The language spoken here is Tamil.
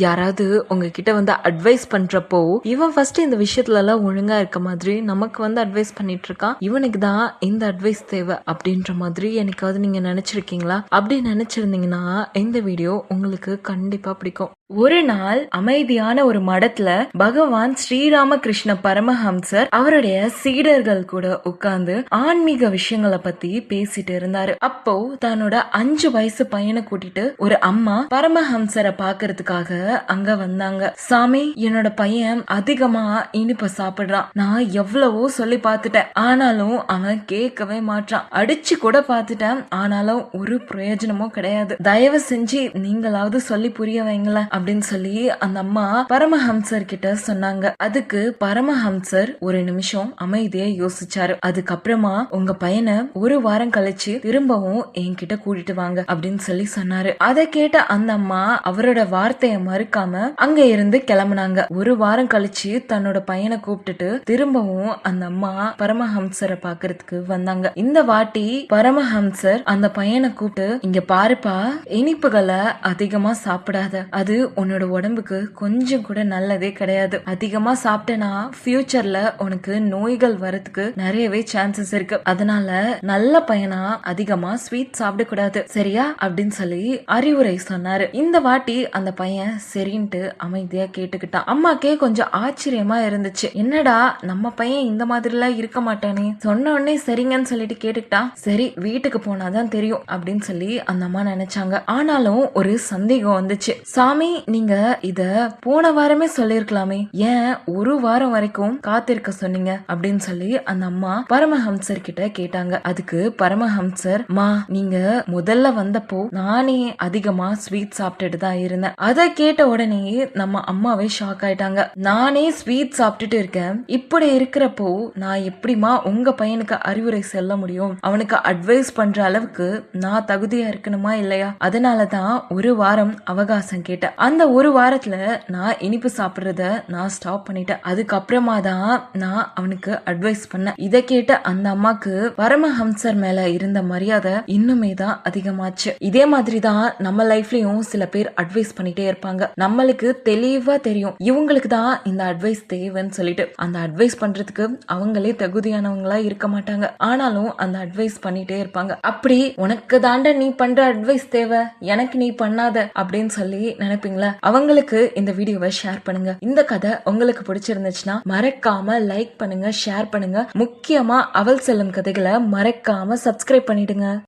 யாராவது உங்ககிட்ட வந்து அட்வைஸ் பண்றப்போ இவன் ஃபர்ஸ்ட் இந்த விஷயத்துல எல்லாம் ஒழுங்கா இருக்க மாதிரி நமக்கு வந்து அட்வைஸ் பண்ணிட்டு இருக்கான், இவனுக்கு தான் இந்த அட்வைஸ் தேவை அப்படின்ற மாதிரி என்னைக்காவது நீங்க நினைச்சிருக்கீங்களா? அப்படி நினைச்சிருந்தீங்கன்னா இந்த வீடியோ உங்களுக்கு கண்டிப்பா பிடிக்கும். ஒரு நாள் அமைதியான ஒரு மடத்துல பகவான் ஸ்ரீராமகிருஷ்ண பரமஹம்சர் அவருடைய சீடர்கள் கூட உட்கார்ந்து ஆன்மீக விஷயங்களை பத்தி பேசிட்டு இருந்தாரு. அப்போ தன்னோட 5 வயசு பையனை கூட்டிட்டு ஒரு அம்மா பரமஹம்சரை பாக்குறதுக்காக அங்க வந்தாங்க. சாமி, என்னோட பையன் அதிகமா இனிப்ப சாப்பிடுறான். நான் எவ்வளவோ சொல்லி பார்த்துட்டேன், ஆனாலும் அவன் கேட்கவே மாட்டான். அடிச்சு கூட பார்த்துட்டேன், ஆனாலும் ஒரு பிரயோஜனமும் கிடையாது. தயவு செஞ்சு நீங்களாவது சொல்லி புரிய வைங்களேன் அப்படின்னு சொல்லி அந்த அம்மா பரமஹம்சர் கிட்ட சொன்னாங்க. அதுக்கு பரமஹம்சர் ஒரு நிமிஷம் அமைதியா யோசிச்சாரு. அதுக்கப்புறமா உங்க பையனை ஒரு வாரம் கழிச்சு திரும்பவும் என்கிட்ட கூட்டிட்டு வாங்க அப்படின்னு சொல்லி சொன்னாரு. அதை கேட்ட அந்த அம்மா அவரோட வார்த்தைய மறுக்காம அங்க இருந்து கிளம்புனாங்க. ஒரு வாரம் கழிச்சு தன்னோட பையனை கூப்பிட்டுட்டு திரும்பவும் அந்த அம்மா பரமஹம்சரை பாக்குறதுக்கு வந்தாங்க. இந்த வாட்டி பரமஹம்சர் அந்த பையனை கூப்பிட்டு, இங்க பாருப்பா, இனிப்புகளை அதிகமா சாப்பிடாத, அது உன்னோட உடம்புக்கு கொஞ்சம் கூட நல்லதே கிடையாது. அதிகமா சாப்பிட்டனா ஃபியூச்சர்ல உனக்கு நோய்கள் வரதுக்கு நிறையவே சான்சஸ் இருக்கு. அதனால நல்ல பையனா அதிகமா ஸ்வீட் சாப்பிடக்கூடாது, சரியா அப்படின்னு சொல்லி அறிவுரை சொன்னாரு. இந்த வாட்டி அந்த பையன் சரின்ட்டு அமைதியா கேட்டுக்கிட்டான். அம்மாக்கே கொஞ்சம் ஆச்சரியமா இருந்துச்சு. என்னடா நம்ம பையன் இந்த மாதிரி எல்லாம் இருக்க மாட்டானே, சொன்ன உடனே சரிங்கன்னு சொல்லிட்டு கேட்டுக்கிட்டான். சரி, வீட்டுக்கு போனாதான் தெரியும் அப்படின்னு சொல்லி அந்த அம்மா நினைச்சாங்க. ஆனாலும் ஒரு சந்தேகம் வந்துச்சு. சாமி, நீங்க இத போன வாரமே சொல்லிருக்கலாமே, ஏன் ஒரு வாரம் வரைக்கும் காத்திருக்க சொன்னீங்க அப்படின்னு சொல்லி அந்த அம்மா பரமஹம்சர் கிட்ட கேட்டாங்க. அதுக்கு பரமஹம்சர், மா, நீங்க முதல்ல வந்தப்போ நானே அதிகமா ஸ்வீட் சாப்பிட்டுட்டு தான் இருந்தேன். அதை கேட்ட உடனே நம்ம அம்மாவே ஷாக் ஆயிட்டாங்க. நானே ஸ்வீட் சாப்பிட்டுட்டு இருக்கேன், இப்படி இருக்கிறப்போ நான் எப்படிமா உங்க பையனுக்கு அறிவுரை சொல்ல முடியும்? அவனுக்கு அட்வைஸ் பண்ற அளவுக்கு நான் தகுதியா இருக்கணுமா இல்லையா? அதனாலதான் ஒரு வாரம் அவகாசம் கேட்டேன். அந்த ஒரு வாரத்துல நான் இனிப்பு சாப்பிடுறத நான் ஸ்டாப் பண்ணிட்டேன். அதுக்கப்புறமா தான் நான் அவனுக்கு அட்வைஸ் பண்ணேன். இதை கேட்ட அந்த அம்மாக்கு பரமஹம்சர் மேல இருந்த மரியாதை இன்னுமே தான் அதிகமாச்சு. இதே மாதிரிதான் நம்ம லைஃப்லயும் சில பேர் அட்வைஸ் பண்ணிட்டே இருப்பாங்க. நம்மளுக்கு தெளிவா தெரியும் இவங்களுக்கு தான் இந்த அட்வைஸ் தேவைன்னு சொல்லிட்டு அந்த அட்வைஸ் பண்றதுக்கு அவங்களே தகுதியானவங்களா இருக்க மாட்டாங்க. ஆனாலும் அந்த அட்வைஸ் பண்ணிட்டே இருப்பாங்க. அப்படி உனக்கு தாண்ட நீ பண்ற அட்வைஸ் தேவை, எனக்கு நீ பண்ணாத அப்படின்னு சொல்லி நினைப்பீங்களா? அவங்களுக்கு இந்த வீடியோவை ஷேர் பண்ணுங்க. இந்த கதை உங்களுக்கு பிடிச்சிருந்துச்சுன்னா மறக்காம லைக் பண்ணுங்க, ஷேர் பண்ணுங்க. முக்கியமா அவள் செல்லும் கதைகளை மறக்காம சப்ஸ்கிரைப் பண்ணிடுங்க.